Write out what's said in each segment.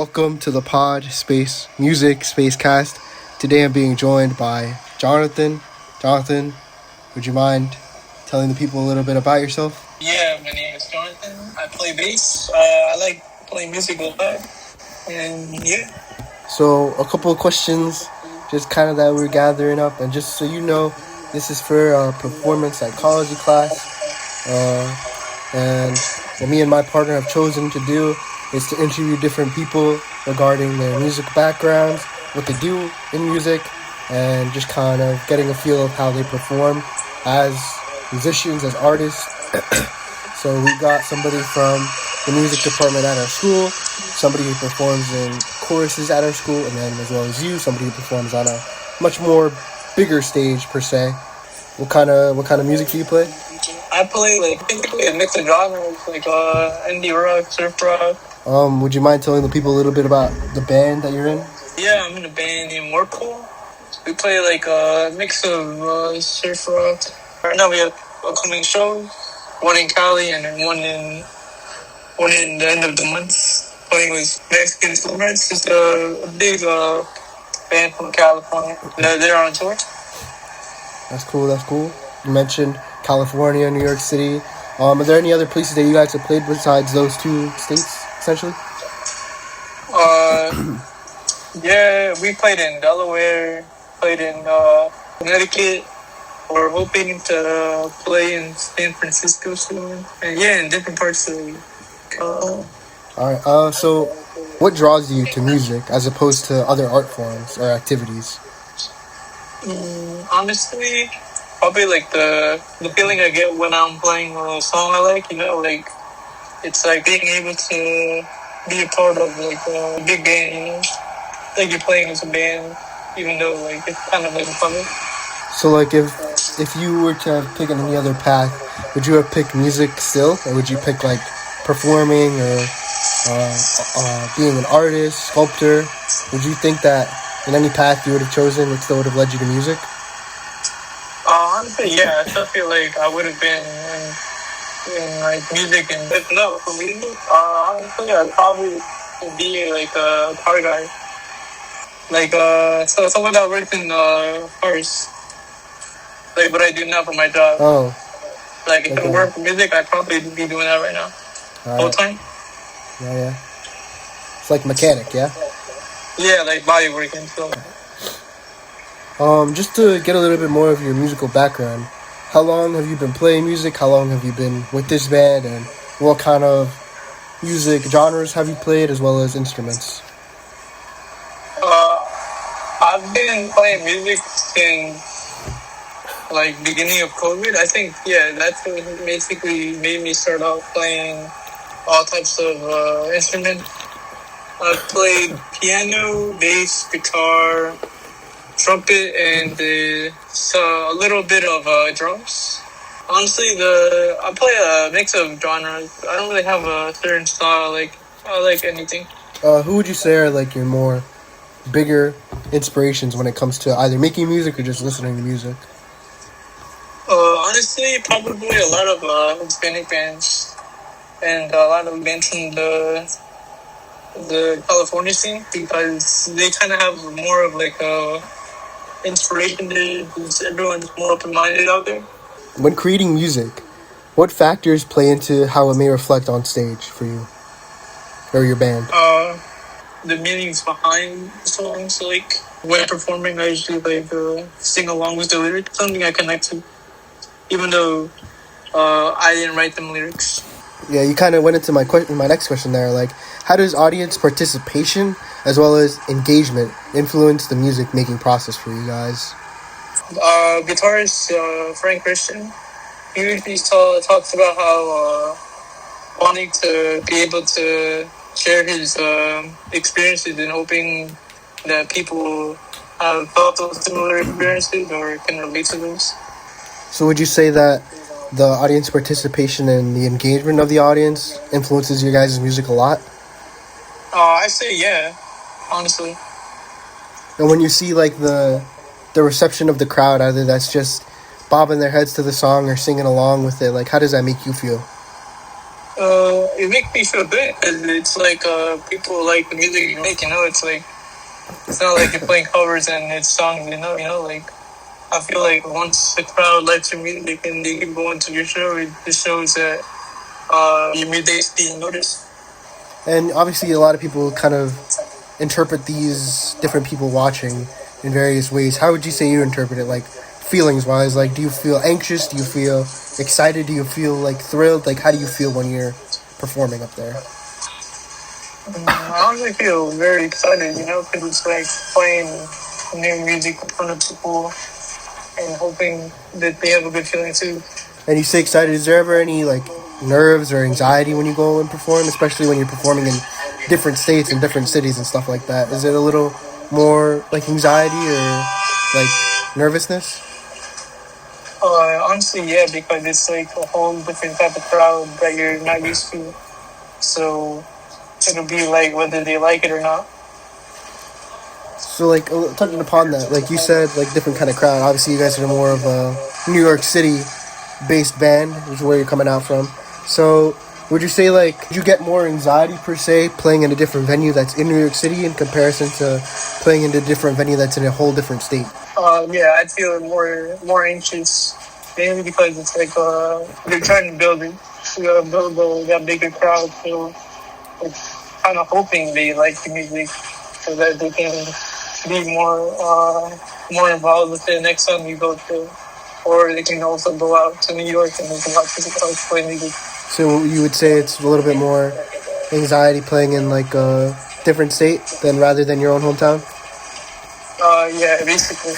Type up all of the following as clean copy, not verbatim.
Welcome to the Pod Space Music Space Cast. Today I'm being joined by Jonathan. Jonathan, would you mind telling the people a little bit about yourself? Yeah, my name is Jonathan. I play bass. I like playing music a lot. And yeah. So, a couple of questions, just kind of that we're gathering up. And just so you know, this is for a performance psychology class. And what me and my partner have chosen to do is to interview different people regarding their music backgrounds, what they do in music, and just kind of getting a feel of how they perform as musicians, as artists. So we got somebody from the music department at our school, somebody who performs in choruses at our school, and then as well as you, somebody who performs on a much more bigger stage per se. What kind of music do you play? I play basically a mix of genres, indie rock, surf rock. Would you mind telling the people a little bit about the band that you're in? Yeah, I'm in a band named Warpool. We play a mix of surf rock. Right now we have upcoming shows, one in Cali and then one in the end of the month. Playing with Mexican Slummers. It's a big band from California. They're on tour. That's cool. You mentioned California, New York City. Are there any other places that you guys have played besides those two states, essentially? Yeah, we played in Delaware, played in Connecticut. We're hoping to play in San Francisco soon. And yeah, in different parts of Alright, so what draws you to music as opposed to other art forms or activities? Honestly, probably the feeling I get when I'm playing a song I like, it's like being able to be a part of a big band, like you're playing as a band, even though it's kind of fun. So if you were to have picked any other path, would you have picked music still, or would you pick performing or being an artist, sculptor? Would you think that in any path you would have chosen, it still would have led you to music? Honestly, yeah, I still feel like I would have been in music, and if not for music, honestly, I'd probably be a car guy, so someone that works in cars, what I do now for my job. Oh, if it weren't for music, I'd probably be doing that right now, full time. Yeah. It's like mechanic, yeah. Yeah, body work and stuff. Just to get a little bit more of your musical background, how long have you been playing music? How long have you been with this band? And what kind of music genres have you played, as well as instruments? I've been playing music since beginning of COVID. I think, yeah, that's what basically made me start out playing all types of instruments. I've played piano, bass, guitar, trumpet, and a little bit of drums. Honestly, I play a mix of genres. I don't really have a certain style. I like anything. Who would you say are your more bigger inspirations when it comes to either making music or just listening to music? Honestly, probably a lot of Hispanic bands and a lot of bands from the California scene, because they kind of have more of a inspiration there, because everyone's more open-minded out there. When creating music, what factors play into how it may reflect on stage for you or your band? The meanings behind the songs. When performing, I usually sing along with the lyrics, something I connect to, even though I didn't write them lyrics. Yeah, you kind of went into my next question there. How does audience participation as well as engagement influence the music making process for you guys? Guitarist Frank Christian, he usually talks about how wanting to be able to share his experiences and hoping that people have felt those similar experiences or can relate to those. So would you say that the audience participation and the engagement of the audience influences your guys' music a lot? I say yeah, honestly. And when you see the reception of the crowd, either that's just bobbing their heads to the song or singing along with it, how does that make you feel? it makes me feel good because it's like people like the music you make. You know, it's like it's not like you're playing covers and it's songs. You know, like I feel like once the crowd likes your music and they keep going to your show, it just shows that your music is being noticed. And obviously, a lot of people kind of interpret these different people watching in various ways. How would you say you interpret it? Like, feelings wise, like, do you feel anxious? Do you feel excited? Do you feel like thrilled? Like, how do you feel when you're performing up there? I honestly feel very excited, you know, because it's like playing new music in front of people and hoping that they have a good feeling too. And you say excited. Is there ever any like nerves or anxiety when you go and perform, especially when you're performing in different states and different cities and stuff like that? Is it a little more like anxiety or like nervousness? Honestly, yeah, because it's like a whole different type of crowd that you're not used to. So it'll be like whether they like it or not. So like touching upon that, like you said, like different kind of crowd. Obviously, you guys are more of a New York City based band, which is where you're coming out from. So would you say like did you get more anxiety per se playing in a different venue that's in New York City in comparison to playing in a different venue that's in a whole different state? Yeah, I'd feel more anxious, mainly because it's like they're trying to build it, build that bigger crowd. So it's kind of hoping they like the music so that they can be more involved with the next song you go to, or they can also go out to New York and they can watch the play music. So you would say it's a little bit more anxiety playing in like a different state than rather than your own hometown? Yeah, basically.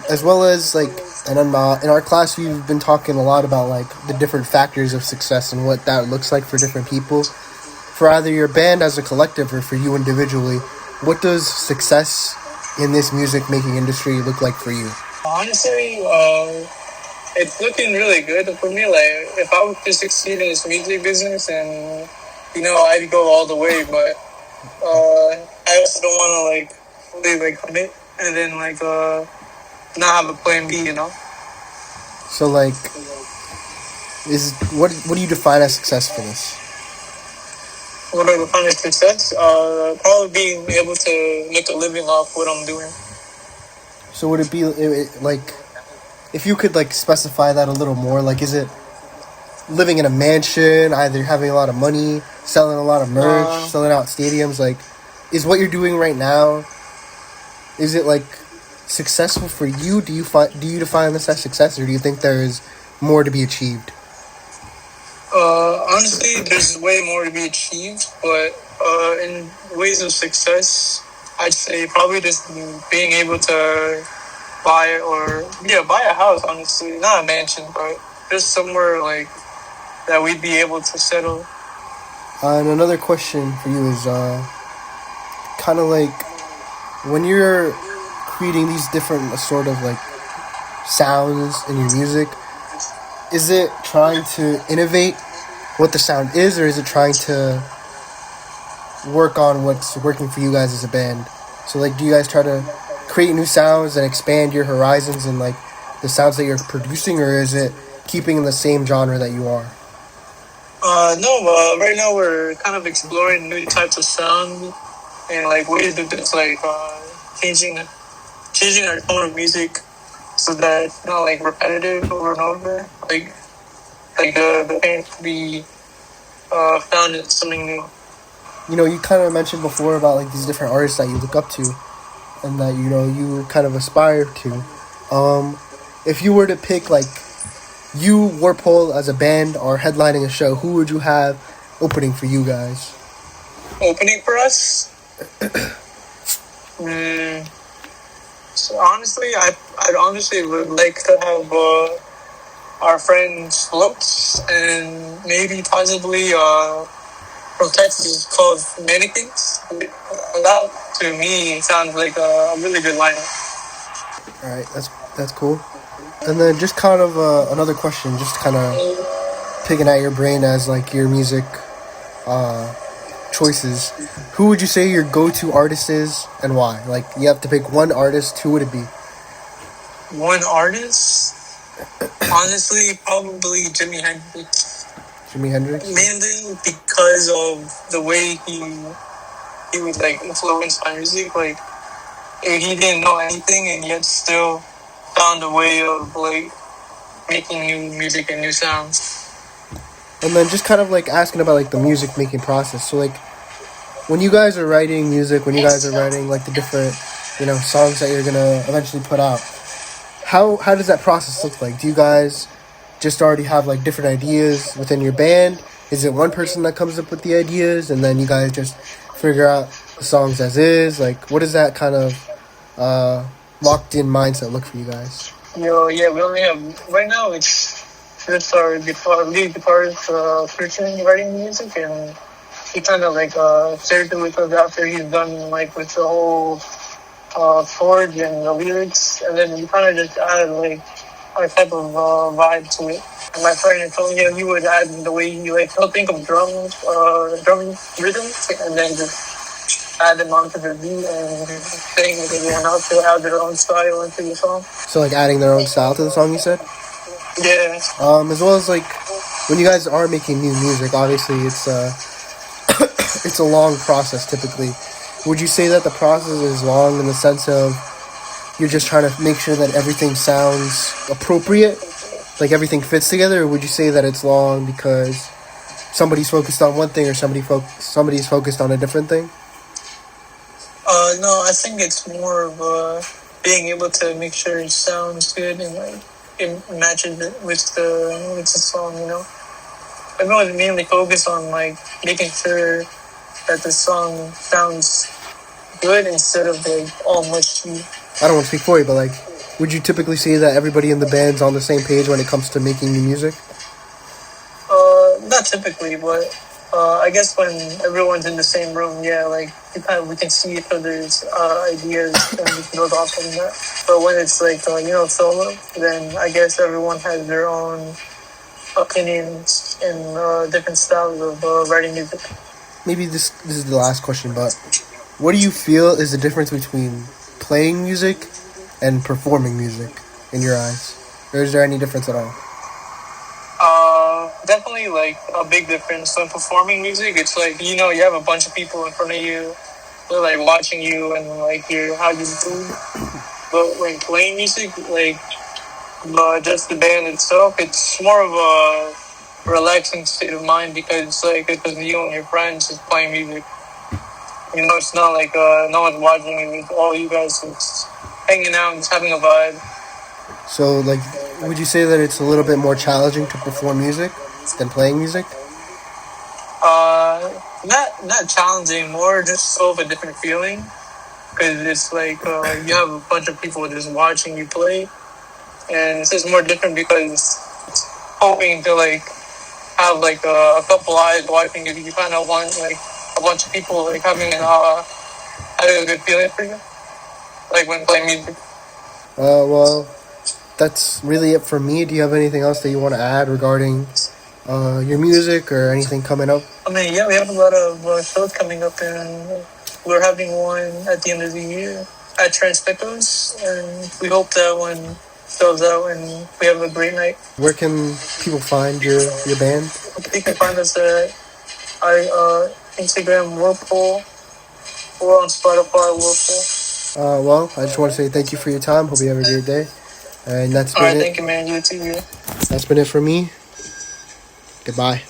As well as like, and in our class, you've been talking a lot about like the different factors of success and what that looks like for different people. For either your band as a collective or for you individually, what does success in this music making industry look like for you? Honestly, it's looking really good for me. Like, if I was to succeed in this music business, and I'd go all the way. But I also don't want to like fully like commit and then like not have a plan B. You know. So like, is what do you define as success for this? What I define as success? Probably being able to make a living off what I'm doing. So would it be like, if you could like specify that a little more, like is it living in a mansion, either having a lot of money, selling a lot of merch, selling out stadiums, like is what you're doing right now, is it like successful for you? Do you define this as success, or do you think there is more to be achieved? Honestly, there's way more to be achieved, but in ways of success, I'd say probably just being able to buy a house. Honestly, not a mansion, but just somewhere like that we'd be able to settle. And another question for you is kind of like when you're creating these different sort of like sounds in your music, is it trying to innovate what the sound is, or is it trying to work on what's working for you guys as a band? So like, do you guys try to create new sounds and expand your horizons and like the sounds that you're producing, or is it keeping in the same genre that you are? No, right now we're kind of exploring new types of sound and like ways to just like changing our tone of music so that it's not like repetitive over and over. Like the pain to be found in something new. You know, you kind of mentioned before about like these different artists that you look up to and that you kind of aspire to. If you were to pick like you, Warpole, as a band or headlining a show, who would you have opening for you guys? Opening for us? So honestly, I'd honestly would like to have our friend Slopes and maybe possibly from Texas called Mannequins. That to me sounds like a really good lineup. All right, that's cool. And then just kind of another question, just kind of picking at your brain as like your music choices. Who would you say your go-to artist is and why? Like you have to pick one artist. Who would it be? One artist? Honestly, probably Jimi Hendrix. Jimi Hendrix? mainly because of the way he would like influence my music. Like he didn't know anything and yet still found a way of like making new music and new sounds. And then just kind of like asking about like the music making process. So like when you guys are writing music, when you guys are writing like the different, songs that you're gonna eventually put out, how does that process look like? Do you guys just already have like different ideas within your band? Is it one person that comes up with the ideas and then you guys just figure out the songs as is? Like, what does that kind of locked in mindset look for you guys? Yeah, we only have right now. It's just our lead guitarist Christian writing music, and he kind of like shared it with us after he's done like with the whole chords and the lyrics, and then we kind of just added like our type of vibe to it. And my friend told me he would add the way he'll think of drum rhythms, and then just add them onto the beat and saying with everyone else to add their own style into the song. So like adding their own style to the song, you said? Yeah. As well as like when you guys are making new music, obviously it's it's a long process typically. Would you say that the process is long in the sense of you're just trying to make sure that everything sounds appropriate, like everything fits together, or would you say that it's long because somebody's focused on one thing or somebody's focused on a different thing? No, I think it's more of being able to make sure it sounds good and like it matches it with the song. Everyone's mainly focused on like making sure that the song sounds good instead of like all mushy. I don't want to speak for you, but like, would you typically say that everybody in the band's on the same page when it comes to making new music? Not typically, but I guess when everyone's in the same room, yeah, like we can see each other's ideas and we can build off from that. But when it's like solo, then I guess everyone has their own opinions and different styles of writing music. Maybe this is the last question, but what do you feel is the difference between playing music and performing music in your eyes? Or is there any difference at all? Definitely like a big difference. When performing music, it's like you have a bunch of people in front of you, they're like watching you and like how you move. But when playing music, like just the band itself, it's more of a relaxing state of mind because it's you and your friends just playing music. It's not like no one's watching you. It's all you guys just hanging out and just having a vibe. So, like, would you say that it's a little bit more challenging to perform music than playing music? Not challenging, more just so of a different feeling. Because it's like you have a bunch of people just watching you play, and it's just more different because it's hoping to like have like a couple eyes watching you. You kind of want like a bunch of people like having a good feeling for you, like when playing music. Well, that's really it for me. Do you have anything else that you want to add regarding your music or anything coming up? I mean, yeah, we have a lot of shows coming up, and we're having one at the end of the year at Transpecos, and we hope that one sells out and we have a great night. Where can people find your band? You can find us at Instagram Whirlpool or on Spotify Whirlpool. Well, I just want to say thank you for your time. Hope you have a great day. And that's been it. Thank you, man. You too. Yeah. That's been it for me. Goodbye.